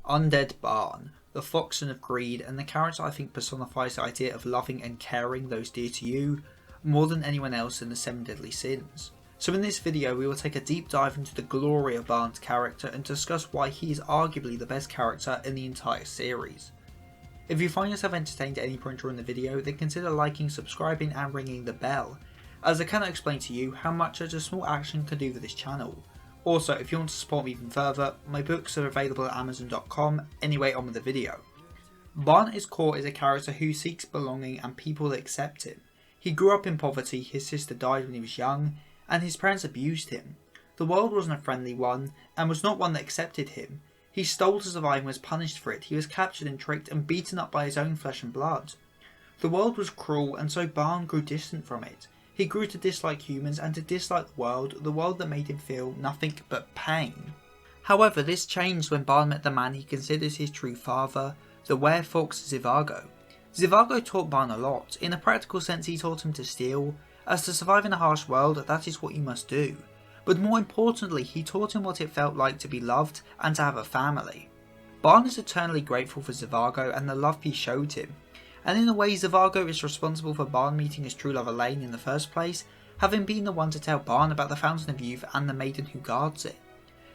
Undead Barn, the Foxen of Greed, and the character I think personifies the idea of loving and caring those dear to you more than anyone else in the 7 Deadly Sins. So in this video we will take a deep dive into the glory of Barn's character and discuss why he is arguably the best character in the entire series. If you find yourself entertained at any point during the video, then consider liking, subscribing and ringing the bell, as I cannot explain to you how much such a small action can do for this channel. Also, if you want to support me even further, my books are available at Amazon.com. Anyway, on with the video. Barn at his core is a character who seeks belonging and people that accept him. He grew up in poverty, his sister died when he was young, and his parents abused him. The world wasn't a friendly one, and was not one that accepted him. He stole to survive and was punished for it. He was captured and tricked and beaten up by his own flesh and blood. The world was cruel, and so Barn grew distant from it. He grew to dislike humans and to dislike the world that made him feel nothing but pain. However, this changed when Barn met the man he considers his true father, the Werefox Zhivago. Zhivago taught Barn a lot. In a practical sense, he taught him to steal, as to survive in a harsh world, that is what you must do. But more importantly, he taught him what it felt like to be loved and to have a family. Barn is eternally grateful for Zhivago and the love he showed him. And in a way, Zhivago is responsible for Barn meeting his true love Elaine in the first place, having been the one to tell Barn about the Fountain of Youth and the maiden who guards it.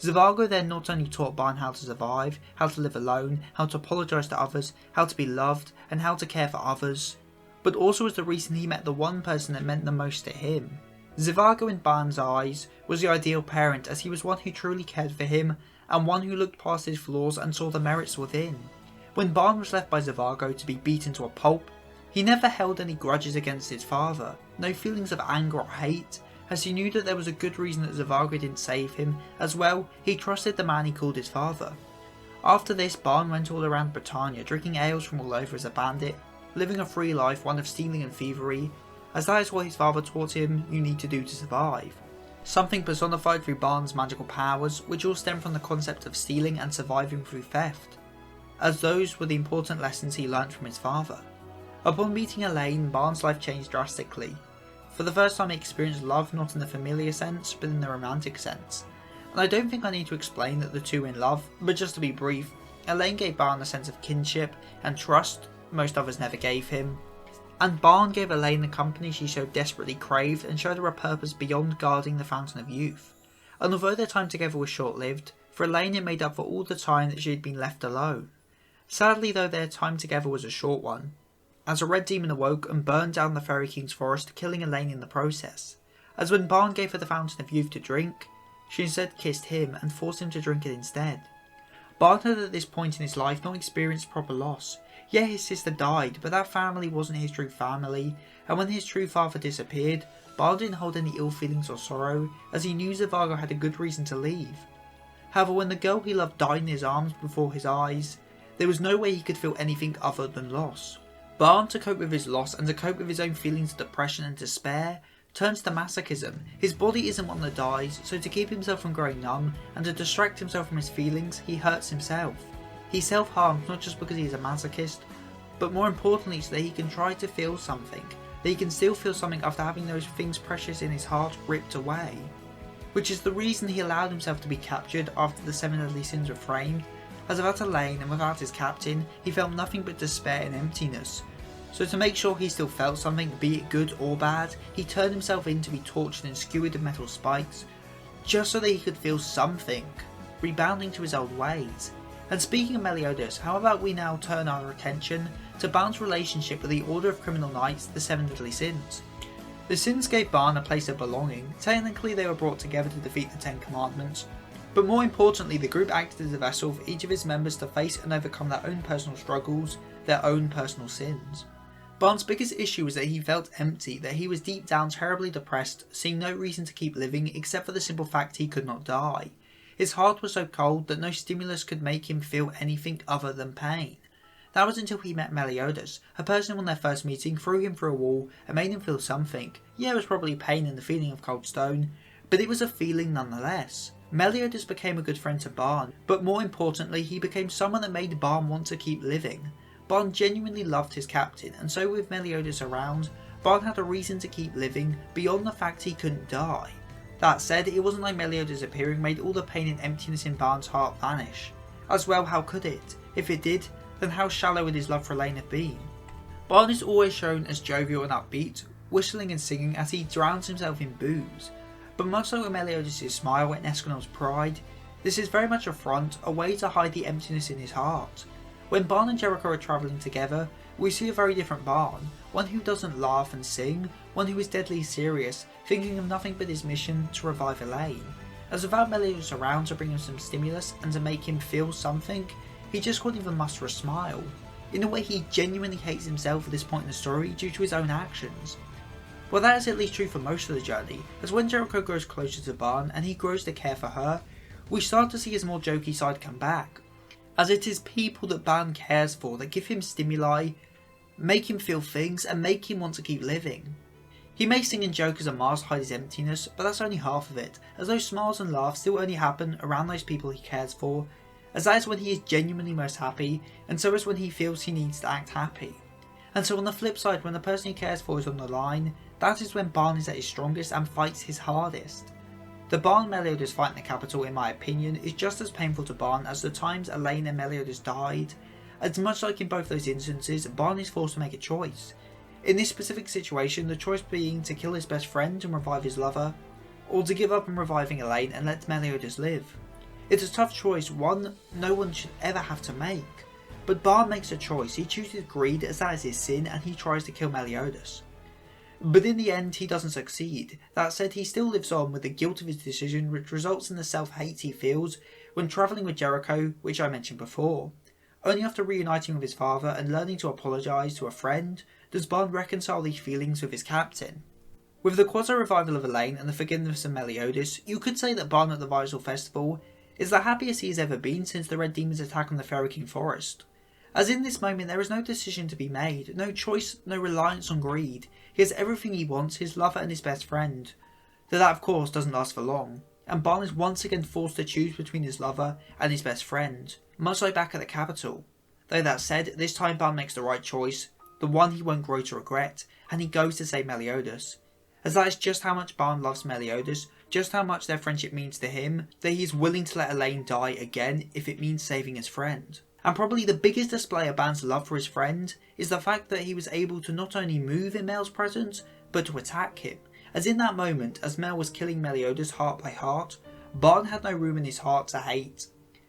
Zhivago then not only taught Barn how to survive, how to live alone, how to apologise to others, how to be loved, and how to care for others, but also was the reason he met the one person that meant the most to him. Zhivago in Barn's eyes was the ideal parent, as he was one who truly cared for him, and one who looked past his flaws and saw the merits within. When Barn was left by Zhivago to be beaten to a pulp, he never held any grudges against his father, no feelings of anger or hate, as he knew that there was a good reason that Zhivago didn't save him. As well, he trusted the man he called his father. After this, Barn went all around Britannia, drinking ales from all over as a bandit, living a free life, one of stealing and thievery, as that is what his father taught him you need to do to survive. Something personified through Barn's magical powers, which all stem from the concept of stealing and surviving through theft, as those were the important lessons he learnt from his father. Upon meeting Elaine, Barn's life changed drastically. For the first time he experienced love not in the familiar sense, but in the romantic sense. And I don't think I need to explain that the two were in love, but just to be brief, Elaine gave Barn a sense of kinship and trust most others never gave him, and Barn gave Elaine the company she so desperately craved and showed her a purpose beyond guarding the Fountain of Youth. And although their time together was short-lived, for Elaine it made up for all the time that she had been left alone. Sadly though, their time together was a short one, as a red demon awoke and burned down the Fairy King's forest, killing Elaine in the process. As when Barn gave her the Fountain of Youth to drink, she instead kissed him and forced him to drink it instead. Barn had at this point in his life not experienced proper loss. Yeah, his sister died, but that family wasn't his true family, and when his true father disappeared, Barn didn't hold any ill feelings or sorrow, as he knew Zhivago had a good reason to leave. However, when the girl he loved died in his arms before his eyes, there was no way he could feel anything other than loss. Barn, to cope with his loss and to cope with his own feelings of depression and despair, turns to masochism. His body isn't one that dies, so to keep himself from growing numb and to distract himself from his feelings, he hurts himself. He self-harms not just because he is a masochist, but more importantly so that he can try to feel something, that he can still feel something after having those things precious in his heart ripped away. Which is the reason he allowed himself to be captured after the 7 Deadly Sins were framed, as without Elaine and without his captain, he felt nothing but despair and emptiness. So to make sure he still felt something, be it good or bad, he turned himself in to be tortured and skewered with metal spikes, just so that he could feel something, rebounding to his old ways. And speaking of Meliodas, how about we now turn our attention to Barn's relationship with the Order of Criminal Knights, the 7 Deadly Sins. The Sins gave Barn a place of belonging. Technically they were brought together to defeat the 10 Commandments, but more importantly the group acted as a vessel for each of his members to face and overcome their own personal struggles, their own personal sins. Barn's biggest issue was that he felt empty, that he was deep down terribly depressed, seeing no reason to keep living except for the simple fact he could not die. His heart was so cold that no stimulus could make him feel anything other than pain. That was until he met Meliodas. A person on their first meeting threw him through a wall and made him feel something. Yeah, it was probably pain and the feeling of cold stone, but it was a feeling nonetheless. Meliodas became a good friend to Barn, but more importantly he became someone that made Barn want to keep living. Barn genuinely loved his captain, and so with Meliodas around, Barn had a reason to keep living beyond the fact he couldn't die. That said, it wasn't like Meliodas appearing made all the pain and emptiness in Barn's heart vanish. As well, how could it? If it did, then how shallow would his love for Elaine have been? Barn is always shown as jovial and upbeat, whistling and singing as he drowns himself in booze. But much like with Meliodas' smile and Escanol's pride, this is very much a front, a way to hide the emptiness in his heart. When Barn and Jericho are travelling together, we see a very different Barn, one who doesn't laugh and sing, one who is deadly serious, thinking of nothing but his mission to revive Elaine. As without Meliodas around to bring him some stimulus and to make him feel something, he just couldn't even muster a smile. In a way, he genuinely hates himself at this point in the story due to his own actions. Well, that is at least true for most of the journey, as when Jericho grows closer to Barn and he grows to care for her, we start to see his more jokey side come back, as it is people that Barn cares for that give him stimuli, make him feel things, and make him want to keep living. He may sing and joke as a mask to hide his emptiness, but that's only half of it, as those smiles and laughs still only happen around those people he cares for, as that is when he is genuinely most happy, and so is when he feels he needs to act happy. And so on the flip side, when the person he cares for is on the line, that is when Barn is at his strongest and fights his hardest. The Barn Meliodas fight in the capital, in my opinion, is just as painful to Barn as the times Elaine and Meliodas died, as much like in both those instances, Barn is forced to make a choice. In this specific situation, the choice being to kill his best friend and revive his lover, or to give up on reviving Elaine and let Meliodas live. It's a tough choice, one no one should ever have to make. But Barn makes a choice, he chooses greed as that is his sin, and he tries to kill Meliodas. But in the end he doesn't succeed. That said, he still lives on with the guilt of his decision, which results in the self-hate he feels when travelling with Jericho, which I mentioned before. Only after reuniting with his father and learning to apologise to a friend, does Barn reconcile these feelings with his captain. With the quasi-revival of Elaine and the forgiveness of Meliodas, you could say that Barn at the Visal Festival is the happiest he has ever been since the Red Demon's attack on the Fairy King Forest. As in this moment there is no decision to be made, no choice, no reliance on greed. He has everything he wants, his lover and his best friend. Though that of course doesn't last for long, and Barn is once again forced to choose between his lover and his best friend, much like back at the capital. Though that said, this time Barn makes the right choice, the one he won't grow to regret, and he goes to save Meliodas. As that is just how much Barn loves Meliodas, just how much their friendship means to him, that he is willing to let Elaine die again if it means saving his friend. And probably the biggest display of Barn's love for his friend is the fact that he was able to not only move in Mel's presence, but to attack him. As in that moment, as Mel was killing Meliodas heart by heart, Barn had no room in his heart to hate.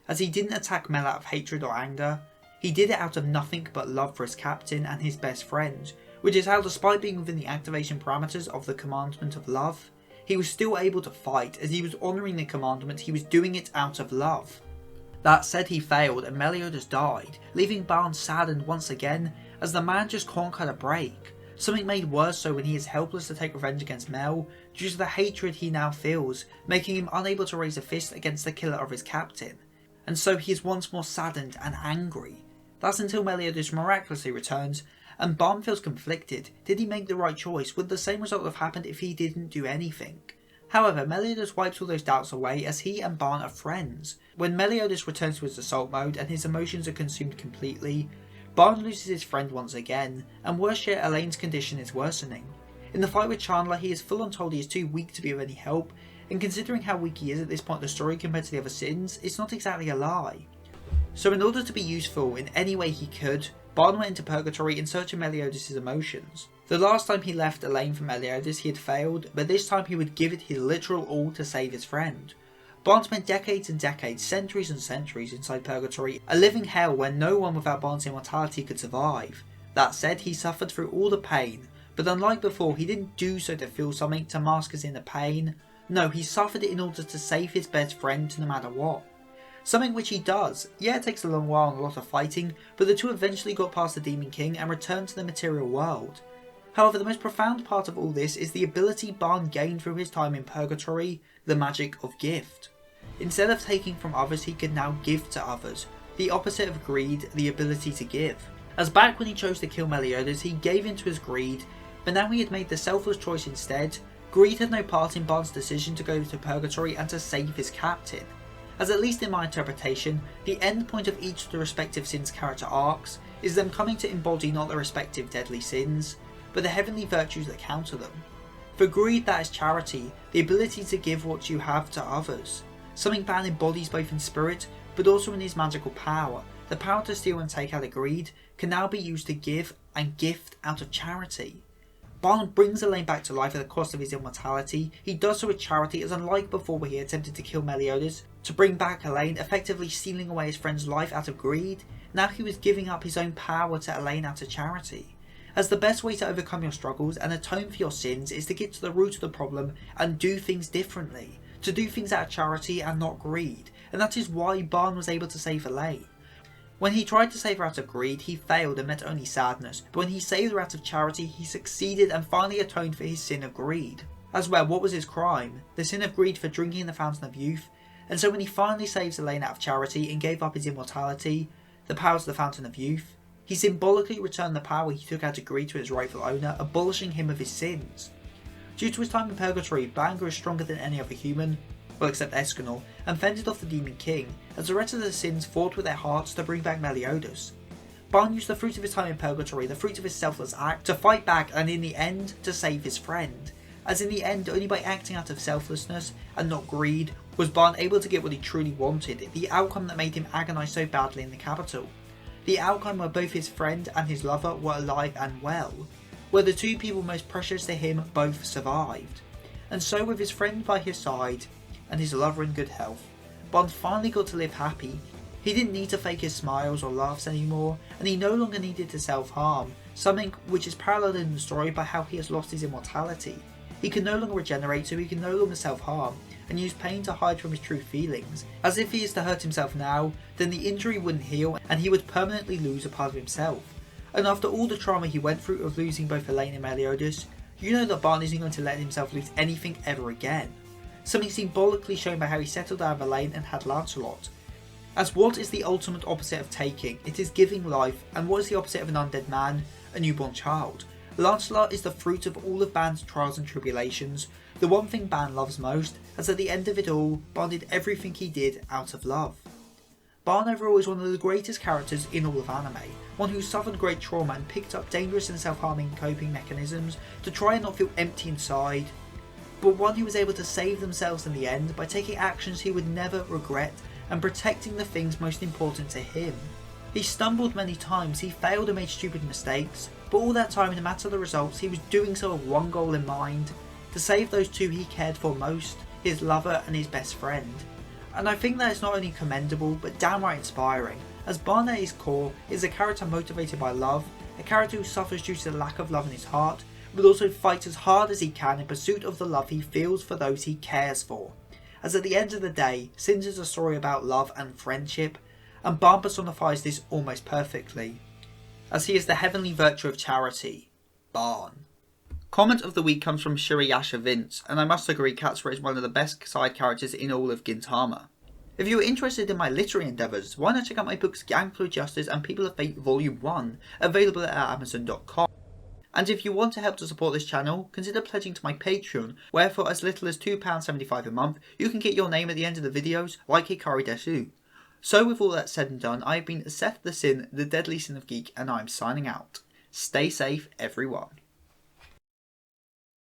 As he didn't attack Mel out of hatred or anger, he did it out of nothing but love for his captain and his best friend, which is how, despite being within the activation parameters of the commandment of love, he was still able to fight. As he was honouring the commandment, he was doing it out of love. That said, he failed and Meliodas died, leaving Barn saddened once again, as the man just can't cut a break. Something made worse so when he is helpless to take revenge against Mel due to the hatred he now feels, making him unable to raise a fist against the killer of his captain. And so he is once more saddened and angry. That's until Meliodas miraculously returns, and Barn feels conflicted. Did he make the right choice? Would the same result have happened if he didn't do anything? However, Meliodas wipes all those doubts away as he and Barn are friends. When Meliodas returns to his assault mode and his emotions are consumed completely, Barn loses his friend once again, and worse yet, Elaine's condition is worsening. In the fight with Chandler, he is full on told he is too weak to be of any help, and considering how weak he is at this point in the story compared to the other sins, it's not exactly a lie. So in order to be useful in any way he could, Barn went into purgatory in search of Meliodas' emotions. The last time he left Elaine for Meliodas he had failed, but this time he would give it his literal all to save his friend. Barn spent decades and decades, centuries and centuries inside purgatory, a living hell where no one without Barn's immortality could survive. That said, he suffered through all the pain, but unlike before, he didn't do so to feel something to mask his inner pain. No, he suffered it in order to save his best friend no matter what. Something which he does. Yeah, it takes a long while and a lot of fighting, but the two eventually got past the Demon King and returned to the material world. However, the most profound part of all this is the ability Barn gained through his time in purgatory, the magic of gift. Instead of taking from others, he could now give to others, the opposite of greed, the ability to give. As back when he chose to kill Meliodas, he gave into his greed, but now he had made the selfless choice instead. Greed had no part in Barn's decision to go to purgatory and to save his captain. As at least in my interpretation, the end point of each of the respective sins' character arcs is them coming to embody not their respective deadly sins, but the heavenly virtues that counter them. For greed, that is charity, the ability to give what you have to others. Something Barn embodies both in spirit, but also in his magical power. The power to steal and take out of greed can now be used to give and gift out of charity. Barn brings Elaine back to life at the cost of his immortality. He does so with charity, as unlike before where he attempted to kill Meliodas to bring back Elaine, effectively stealing away his friend's life out of greed. Now he was giving up his own power to Elaine out of charity. As the best way to overcome your struggles and atone for your sins is to get to the root of the problem and do things differently. To do things out of charity and not greed. And that is why Barn was able to save Elaine. When he tried to save her out of greed, he failed and met only sadness, but when he saved her out of charity, he succeeded and finally atoned for his sin of greed. As well, what was his crime? The sin of greed for drinking the fountain of youth. And so when he finally saves Elaine out of charity and gave up his immortality, the powers of the fountain of youth, he symbolically returned the power he took out of greed to its rightful owner, abolishing him of his sins. Due to his time in purgatory, Barn grew stronger than any other human, well except Escanor, and fended off the Demon King, as the rest of the Sins fought with their hearts to bring back Meliodas. Barn used the fruit of his time in purgatory, the fruit of his selfless act, to fight back and in the end to save his friend. As in the end, only by acting out of selflessness and not greed was Barn able to get what he truly wanted, the outcome that made him agonise so badly in the capital. The outcome where both his friend and his lover were alive and well, where the two people most precious to him both survived. And so with his friend by his side, and his lover in good health, Barn finally got to live happy. He didn't need to fake his smiles or laughs anymore, and he no longer needed to self-harm, something which is paralleled in the story by how he has lost his immortality. He can no longer regenerate, so he can no longer self-harm, and use pain to hide from his true feelings, as if he is to hurt himself now, then the injury wouldn't heal and he would permanently lose a part of himself. And after all the trauma he went through of losing both Elaine and Meliodas, you know that Barn isn't going to let himself lose anything ever again. Something symbolically shown by how he settled down with Elaine and had Lancelot. As what is the ultimate opposite of taking? It is giving life, and what is the opposite of an undead man? A newborn child. Lancelot is the fruit of all of Ban's trials and tribulations, the one thing Ban loves most, as at the end of it all, Barn did everything he did out of love. Barn overall is one of the greatest characters in all of anime, one who suffered great trauma and picked up dangerous and self-harming coping mechanisms to try and not feel empty inside, but one who was able to save themselves in the end by taking actions he would never regret and protecting the things most important to him. He stumbled many times, he failed and made stupid mistakes, but all that time, no matter the results, he was doing so with one goal in mind, to save those two he cared for most, his lover and his best friend. And I think that is not only commendable, but downright inspiring, as Barn at his core is a character motivated by love, a character who suffers due to the lack of love in his heart, but also fights as hard as he can in pursuit of the love he feels for those he cares for. As at the end of the day, Sins is a story about love and friendship, and Barn personifies this almost perfectly, as he is the heavenly virtue of charity, Barn. Comment of the week comes from Shirayasha Vince, and I must agree Katsura is one of the best side characters in all of Gintama. If you are interested in my literary endeavours, why not check out my books Gangplank Justice and People of Fate Volume 1, available at Amazon.com. And if you want to help to support this channel, consider pledging to my Patreon, where for as little as £2.75 a month, you can get your name at the end of the videos, like Hikari Desu. So with all that said and done, I have been Seth the Sin, the Deadly Sin of Geek, and I am signing out. Stay safe, everyone.